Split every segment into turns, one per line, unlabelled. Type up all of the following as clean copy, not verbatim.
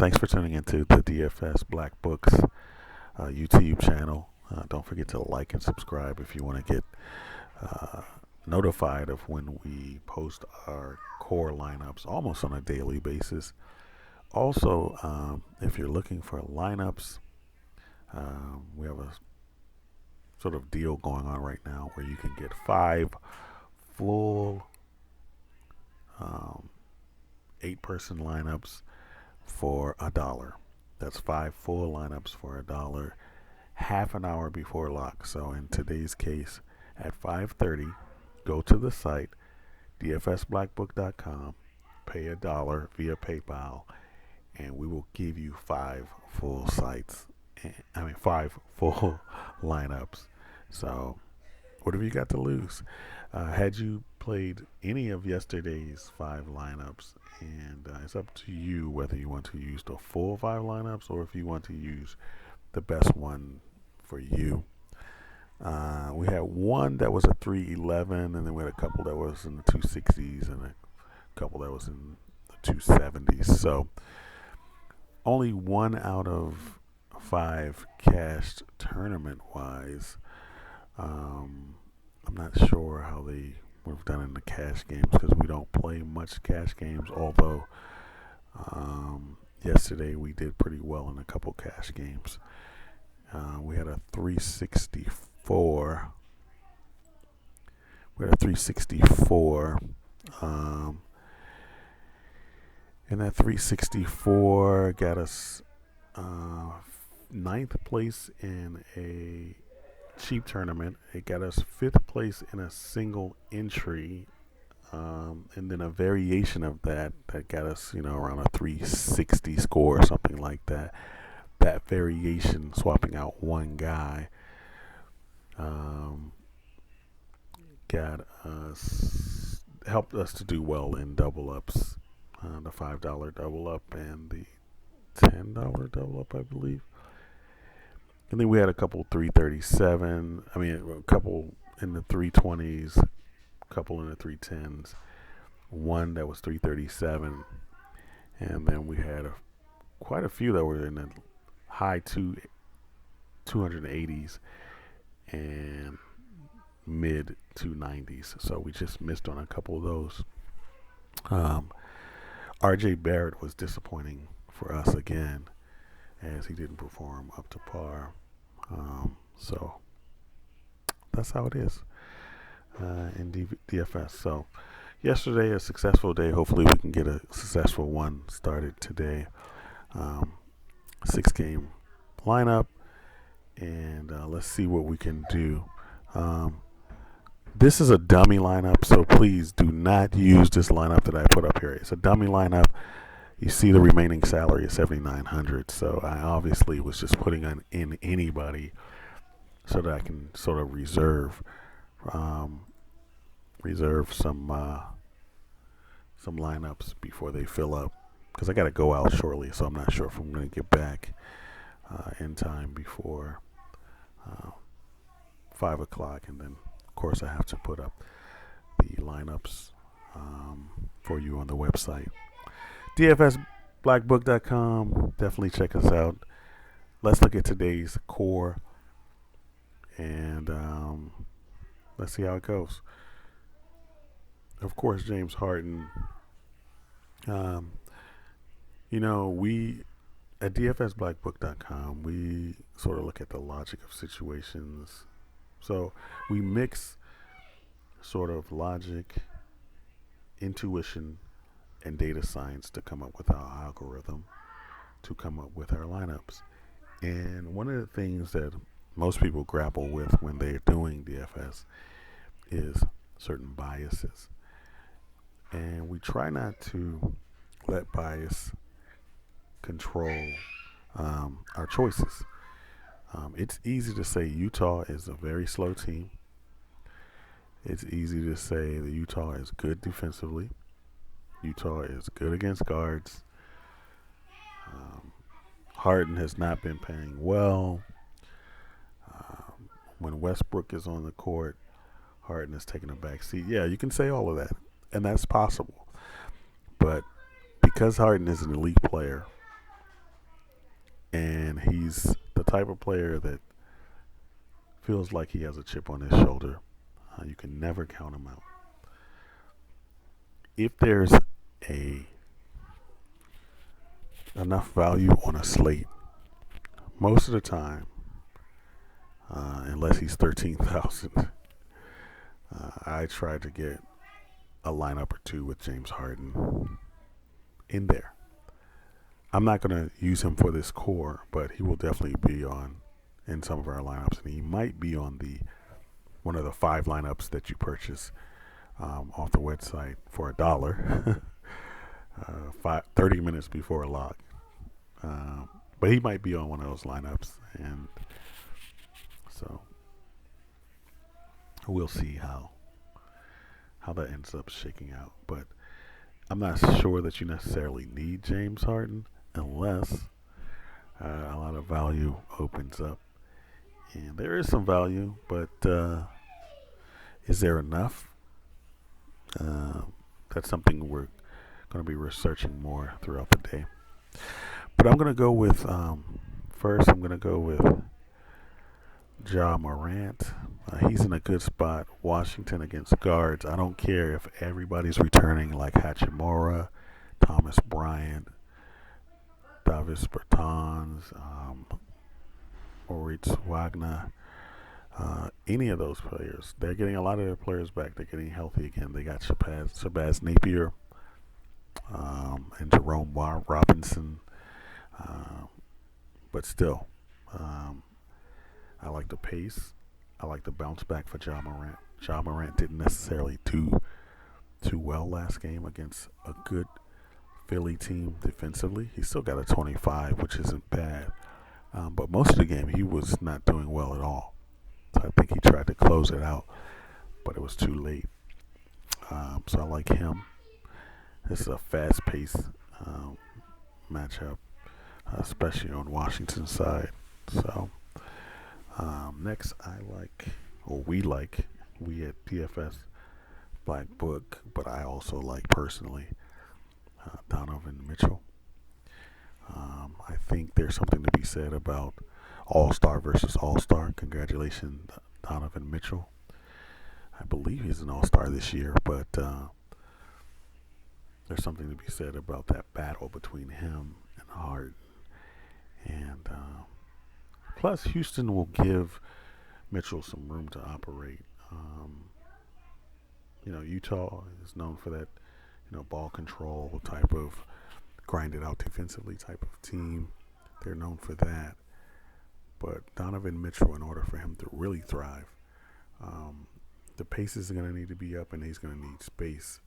Thanks for tuning into the DFS Black Books YouTube channel. Don't forget to like and subscribe if you want to get uh, notified of when we post our core lineups almost on a daily basis. Also, if you're looking for lineups, we have a sort of deal going on right now where you can get 5 full um, 8-person lineups for $1. That's 5 full lineups for $1, half an hour before lock. So in today's case, at 5:30, go to the site dfsblackbook.com, pay $1 via PayPal, and we will give you 5 full sites. I mean, 5 full lineups. So what have you got to lose? Had you played any of yesterday's 5 lineups, and it's up to you whether you want to use the full 5 lineups or if you want to use the best one for you. We had one that was a 311, and then we had a couple that was in the 260s and a couple that was in the 270s. So only 1 out of 5 cashed tournament wise. I'm not sure how they we've done in the cash games because we don't play much cash games. Although yesterday we did pretty well in a couple cash games. We had a 364. We had a 364. And that 364 got us ninth place in a cheap tournament. It got us 5th place in a single entry, and then a variation of that got us, around a 360 score or something like that. That variation, swapping out one guy, got us helped us to do well in double ups, the $5 double up and the $10 double up, I believe. And then we had a couple 337. I mean, a couple in the 320s, a couple in the 310s, one that was 337, and then we had quite a few that were in the high 280s and mid 290s. So we just missed on a couple of those. RJ Barrett was disappointing for us again, as he didn't perform up to par. So that's how it is in DFS. So yesterday, a successful day. Hopefully we can get a successful one started today. 6-game lineup, and let's see what we can do. This is a dummy lineup, so please do not use this lineup that I put up here. It's a dummy lineup. You see the remaining salary is $7,900, so I obviously was just putting in anybody so that I can sort of reserve some lineups before they fill up, because I got to go out shortly, so I'm not sure if I'm going to get back in time before 5 o'clock, and then of course I have to put up the lineups for you on the website. DFSBlackBook.com. Definitely check us out. Let's look at today's core, and let's see how it goes. Of course, James Harden. We at DFSBlackBook.com, we sort of look at the logic of situations. So we mix sort of logic, intuition, and data science to come up with our algorithm, to come up with our lineups. And one of the things that most people grapple with when they're doing DFS is certain biases. And we try not to let bias control our choices. It's easy to say Utah is a very slow team. It's easy to say that Utah is good defensively. Utah is good against guards. Harden has not been playing well. When Westbrook is on the court, Harden is taking a back seat. Yeah, you can say all of that, and that's possible. But because Harden is an elite player, he's the type of player that feels like he has a chip on his shoulder. You can never count him out. If there's a enough value on a slate, most of the time, unless he's 13,000, I try to get a lineup or two with James Harden in there. I'm not going to use him for this core, but he will definitely be on in some of our lineups, and he might be on the one of the 5 lineups that you purchase off the website for $1, 30 minutes before a lock. But he might be on one of those lineups, and so we'll see how that ends up shaking out. But I'm not sure that you necessarily need James Harden unless a lot of value opens up. And there is some value, but is there enough? That's something we're going to be researching more throughout the day. But I'm going to go with, first, I'm going to go with Ja Morant. He's in a good spot. Washington against guards. I don't care if everybody's returning like Hachimura, Thomas Bryant, Davis Bertans, Moritz Wagner, any of those players. They're getting a lot of their players back. They're getting healthy again. They got Shabazz Napier and Jerome Robinson. But still, I like the pace. I like the bounce back for Ja Morant. Ja Morant didn't necessarily do too well last game against a good Philly team defensively. He still got a 25, which isn't bad. But most of the game, he was not doing well at all. So I think he tried to close it out, but it was too late. So I like him. This is a fast-paced matchup, especially on Washington's side. So next, we at DFS Black Book, but I also like personally Donovan Mitchell. I think there's something to be said about All-Star versus All-Star. Congratulations, Donovan Mitchell. I believe he's an All-Star this year, but there's something to be said about that battle between him and Harden. And plus, Houston will give Mitchell some room to operate. Utah is known for that, ball control type of grind it out defensively type of team. They're known for that. But Donovan Mitchell, in order for him to really thrive, the pace is going to need to be up, and he's going to need space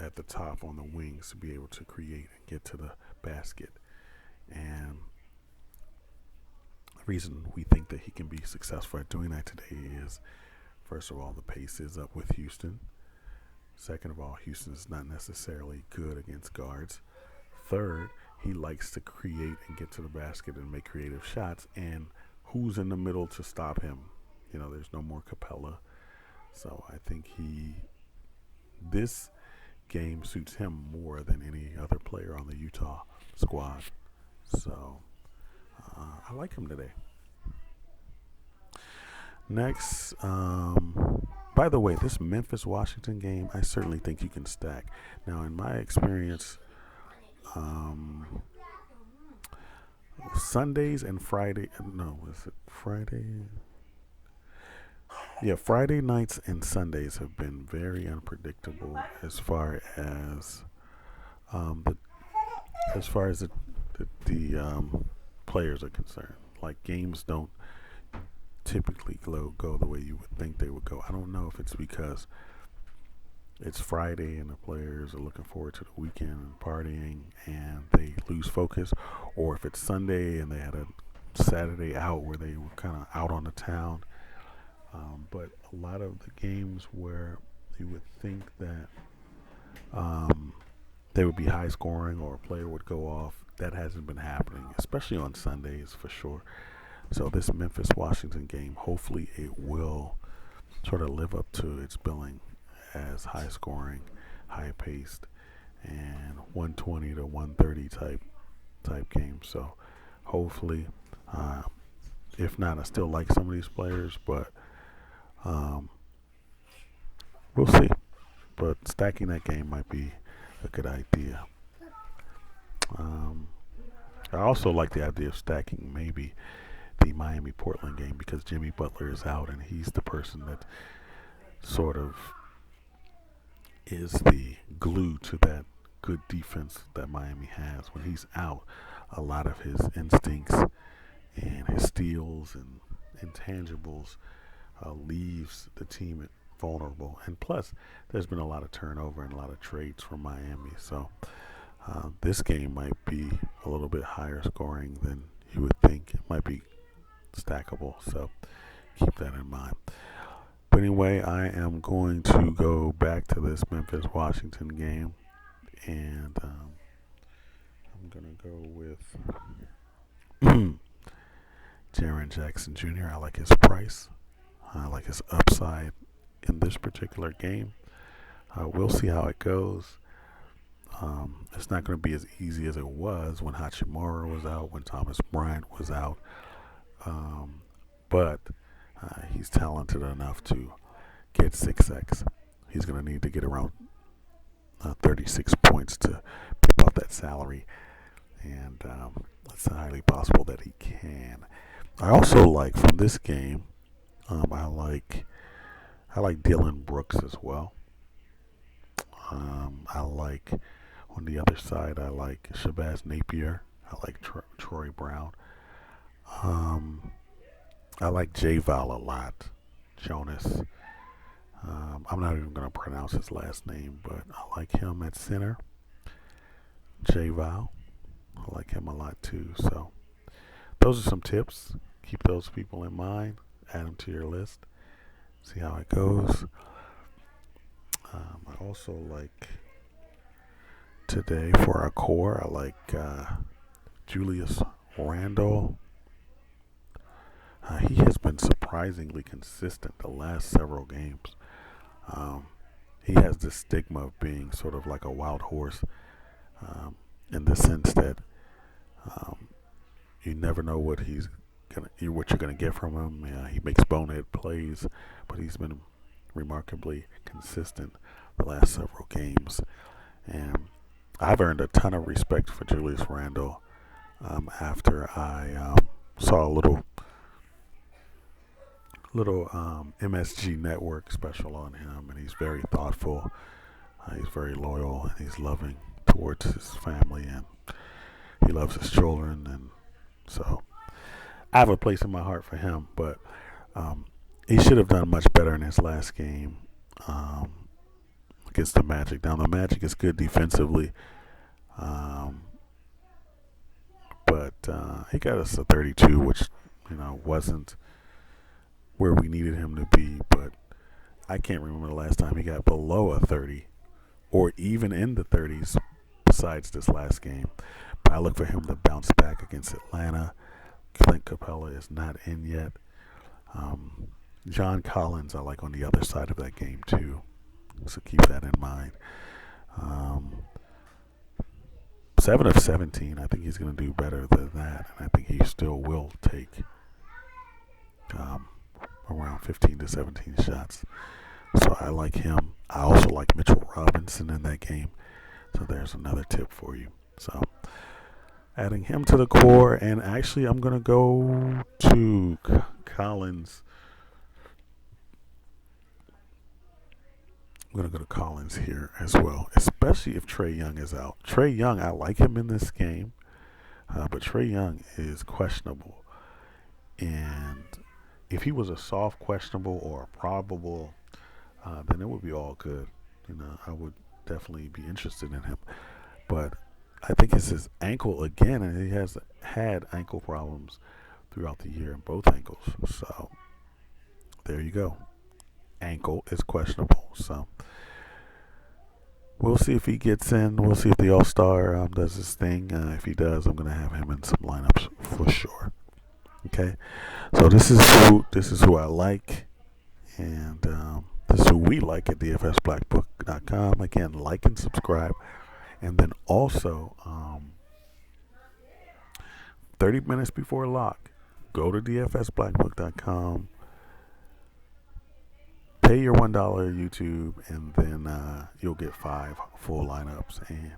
at the top on the wings to be able to create and get to the basket. And the reason we think that he can be successful at doing that today is, first of all, the pace is up with Houston. Second of all, Houston is not necessarily good against guards. Third, he likes to create and get to the basket and make creative shots. And who's in the middle to stop him? There's no more Capella. So I think this game suits him more than any other player on the Utah squad. So I like him today. Next, by the way, this Memphis-Washington game, I certainly think you can stack. Now, in my experience, Sundays and Friday, is it Friday? Yeah, Friday nights and Sundays have been very unpredictable as far as the players are concerned. Like, games don't typically go the way you would think they would go. I don't know if it's because it's Friday and the players are looking forward to the weekend and partying and they lose focus, or if it's Sunday and they had a Saturday out where they were kind of out on the town. But a lot of the games where you would think that they would be high scoring or a player would go off, that hasn't been happening, especially on Sundays for sure. So this Memphis-Washington game, hopefully it will sort of live up to its billing as high scoring, high paced, and 120 to 130 type game. So hopefully, if not, I still like some of these players, but um, we'll see. But stacking that game might be a good idea. Um, I also like the idea of stacking maybe the Miami Portland game because Jimmy Butler is out and he's the person that sort of is the glue to that good defense that Miami has. When he's out, a lot of his instincts and his steals and intangibles leaves the team vulnerable. And plus, there's been a lot of turnover and a lot of trades from Miami. So this game might be a little bit higher scoring than you would think. It might be stackable. So keep that in mind. But anyway, I am going to go back to this Memphis-Washington game. And I'm going to go with Jaren Jackson Jr. I like his price. I like his upside in this particular game. We'll see how it goes. It's not going to be as easy as it was when Hachimura was out, when Thomas Bryant was out. But he's talented enough to get 6X. He's going to need to get around 36 points to pay off that salary. And it's highly possible that he can. I also like from this game, I like Dylan Brooks as well. I like on the other side. I like Shabazz Napier. I like Troy Brown. I like J-Val a lot. Jonas. I'm not even going to pronounce his last name, but I like him at center. J-Val. I like him a lot too. So those are some tips. Keep those people in mind. Add them to your list. See how it goes. I also like today for our core, I like Julius Randle. He has been surprisingly consistent the last several games. He has this stigma of being sort of like a wild horse in the sense that you never know what you're gonna get from him. He makes bonehead plays, but he's been remarkably consistent the last several games, and I've earned a ton of respect for Julius Randle after I saw a little MSG Network special on him, and he's very thoughtful, he's very loyal, and he's loving towards his family, and he loves his children, and so I have a place in my heart for him, but he should have done much better in his last game against the Magic. Now, the Magic is good defensively, but he got us a 32, which wasn't where we needed him to be. But I can't remember the last time he got below a 30 or even in the 30s besides this last game. But I look for him to bounce back against Atlanta. Clint Capella is not in yet. John Collins I like on the other side of that game too, so keep that in mind. 7 of 17, I think he's going to do better than that, and I think he still will take around 15 to 17 shots. So I like him. I also like Mitchell Robinson in that game, so there's another tip for you. So adding him to the core, and actually I'm going to go to Collins. I'm going to go to Collins here as well, especially if Trae Young is out. Trae Young, I like him in this game, but Trae Young is questionable. And if he was a soft questionable or a probable, then it would be all good. I would definitely be interested in him. But I think it's his ankle again, and he has had ankle problems throughout the year in both ankles. So there you go. Ankle is questionable. So we'll see if he gets in. We'll see if the All-Star does his thing. If he does, I'm going to have him in some lineups for sure. Okay, so this is who I like, and this is who we like at DFSBlackBook.com. Again, like and subscribe, and then also 30 minutes before lock, go to dfsblackbook.com, pay your $1 YouTube, and then you'll get 5 full lineups. And you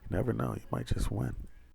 never know, you might just win.